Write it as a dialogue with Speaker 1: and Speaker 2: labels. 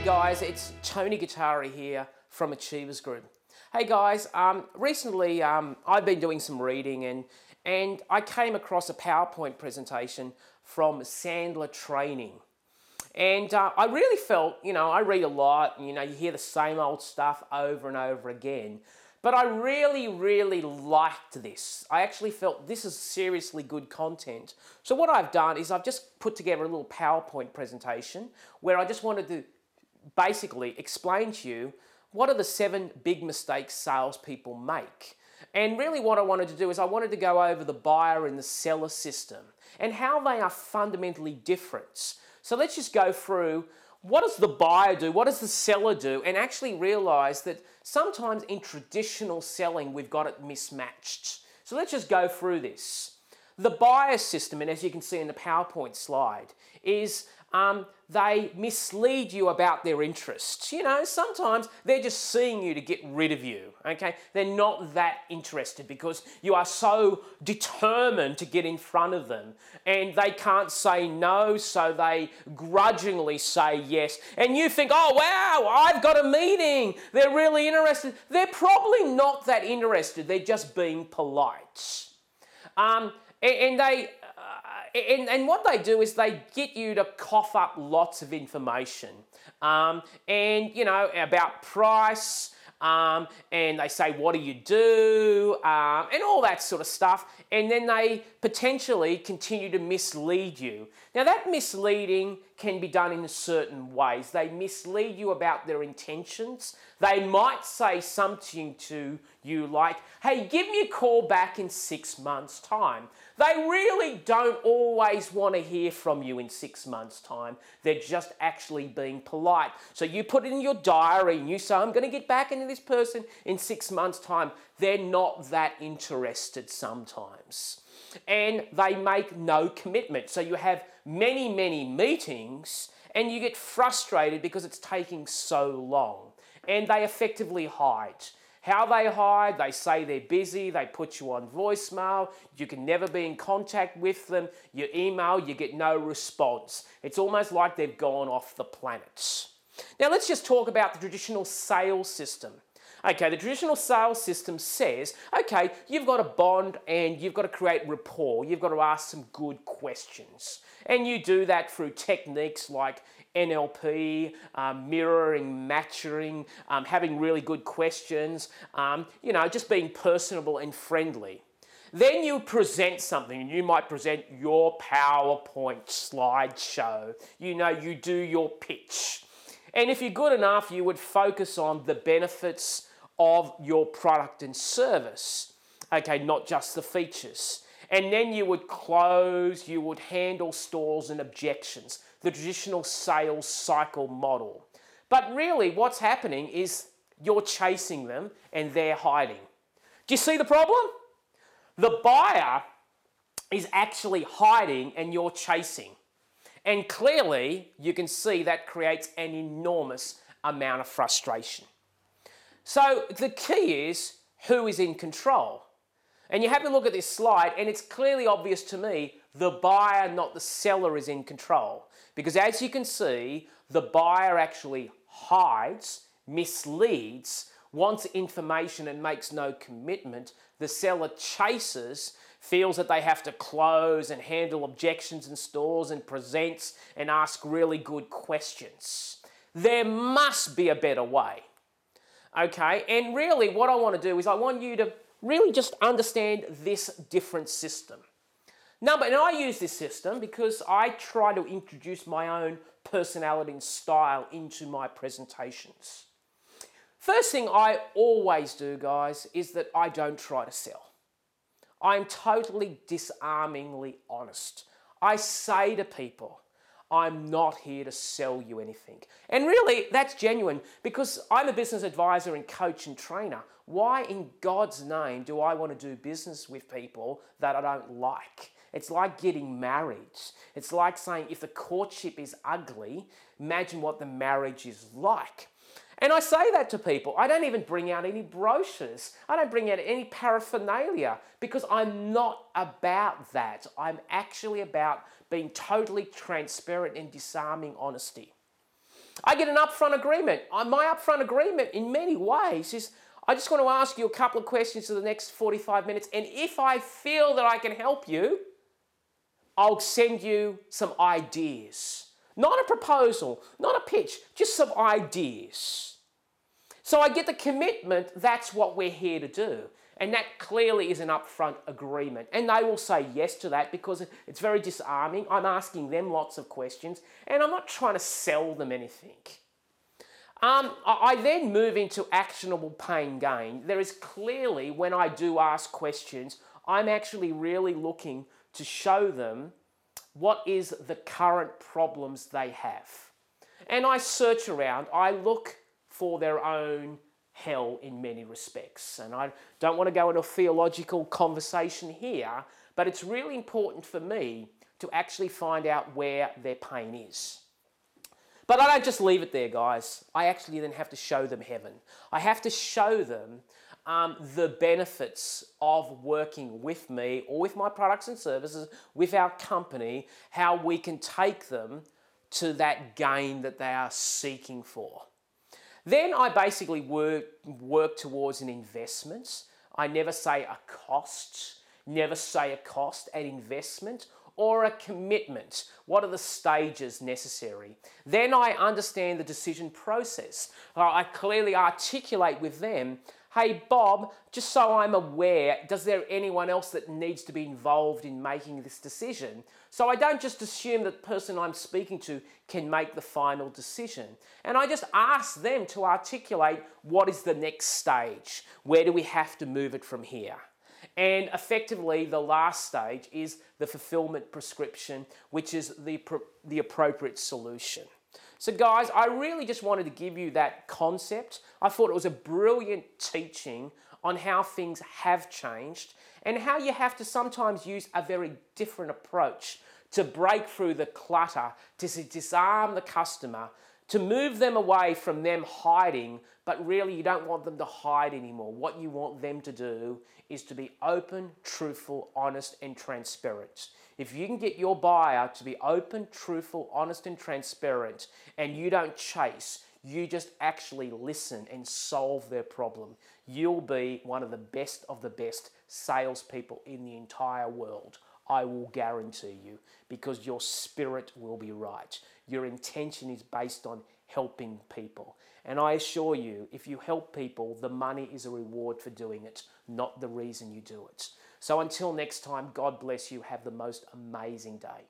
Speaker 1: Hey guys, it's Tony Gattari here from Achievers Group. Hey guys, recently I've been doing some reading and I came across a PowerPoint presentation from Sandler Training. And I really felt, I read a lot, and, you hear the same old stuff over and over again. But I really liked this. I actually felt this is seriously good content. So what I've done is I've just put together a little PowerPoint presentation where I just wanted to basically explain to you what are the 7 big mistakes salespeople make. And really what I wanted to do is I wanted to go over the buyer and the seller system and how they are fundamentally different. So let's just go through what does the buyer do, what does the seller do, and actually realize that sometimes in traditional selling we've got it mismatched. So let's just go through this. The buyer system, and as you can see in the PowerPoint slide, is they mislead you about their interests. Sometimes they're just seeing you to get rid of you, okay? They're not that interested because you are so determined to get in front of them and they can't say no, so they grudgingly say yes. And you think, oh, wow, I've got a meeting. They're really interested. They're probably not that interested. They're just being polite. And what they do is they get you to cough up lots of information, about price, and they say, what do you do, and all that sort of stuff, and then they potentially continue to mislead you. Now that misleading can be done in certain ways. They mislead you about their intentions. They might say something to you like, hey, give me a call back in 6 months' time. They really don't always want to hear from you in 6 months' time. They're just actually being polite. So you put it in your diary and you say, I'm going to get back into this person in 6 months' time. They're not that interested sometimes. And they make no commitment. So you have many meetings and you get frustrated because it's taking so long. And they effectively hide. How they hide, they say they're busy, they put you on voicemail, you can never be in contact with them, you email, you get no response. It's almost like they've gone off the planet. Now let's just talk about the traditional sales system. Okay, the traditional sales system says, okay, you've got a bond and you've got to create rapport. You've got to ask some good questions. And you do that through techniques like NLP, mirroring, matching, having really good questions, just being personable and friendly. Then you present something, and you might present your PowerPoint slideshow. You do your pitch. And if you're good enough, you would focus on the benefits of your product and service, okay, not just the features. And then you would close, you would handle stalls and objections, the traditional sales cycle model. But really what's happening is you're chasing them and they're hiding. Do you see the problem? The buyer is actually hiding and you're chasing. And clearly you can see that creates an enormous amount of frustration. So the key is who is in control. And you have to look at this slide and it's clearly obvious to me the buyer, not the seller, is in control. Because as you can see, the buyer actually hides, misleads, wants information and makes no commitment. The seller chases, feels that they have to close and handle objections and stalls and presents and ask really good questions. There must be a better way. Okay, and really what I want to do is I want you to really just understand this different system. And I use this system because I try to introduce my own personality and style into my presentations. First thing I always do, guys, is that I don't try to sell. I'm totally disarmingly honest. I say to people, I'm not here to sell you anything. And really, that's genuine because I'm a business advisor and coach and trainer. Why in God's name do I want to do business with people that I don't like? It's like getting married. It's like saying if the courtship is ugly, imagine what the marriage is like. And I say that to people. I don't even bring out any brochures. I don't bring out any paraphernalia because I'm not about that. I'm actually about being totally transparent and disarming honesty. I get an upfront agreement. My upfront agreement in many ways is I just want to ask you a couple of questions for the next 45 minutes, and if I feel that I can help you, I'll send you some ideas. Not a proposal, not a pitch, just some ideas. So I get the commitment, that's what we're here to do. And that clearly is an upfront agreement. And they will say yes to that because it's very disarming. I'm asking them lots of questions and I'm not trying to sell them anything. I then move into actionable pain gain. There is clearly, when I do ask questions, I'm actually really looking to show them what is the current problems they have. And I search around, I look for their own hell in many respects. And I don't want to go into a theological conversation here, but it's really important for me to actually find out where their pain is. But I don't just leave it there, guys. I actually then have to show them heaven. I have to show them the benefits of working with me or with my products and services, with our company, how we can take them to that gain that they are seeking for. Then I basically work towards an investment. I never say a cost, an investment, or a commitment. What are the stages necessary? Then I understand the decision process. I clearly articulate with them, hey Bob, just so I'm aware, does there anyone else that needs to be involved in making this decision? So I don't just assume that the person I'm speaking to can make the final decision. And I just ask them to articulate what is the next stage? Where do we have to move it from here? And effectively, the last stage is the fulfillment prescription, which is the appropriate solution. So guys, I really just wanted to give you that concept. I thought it was a brilliant teaching on how things have changed and how you have to sometimes use a very different approach to break through the clutter, to disarm the customer, to move them away from them hiding, but really you don't want them to hide anymore. What you want them to do is to be open, truthful, honest, and transparent. If you can get your buyer to be open, truthful, honest, and transparent, and you don't chase, you just actually listen and solve their problem, you'll be one of the best salespeople in the entire world. I will guarantee you, because your spirit will be right. Your intention is based on helping people. And I assure you, if you help people, the money is a reward for doing it, not the reason you do it. So until next time, God bless you. Have the most amazing day.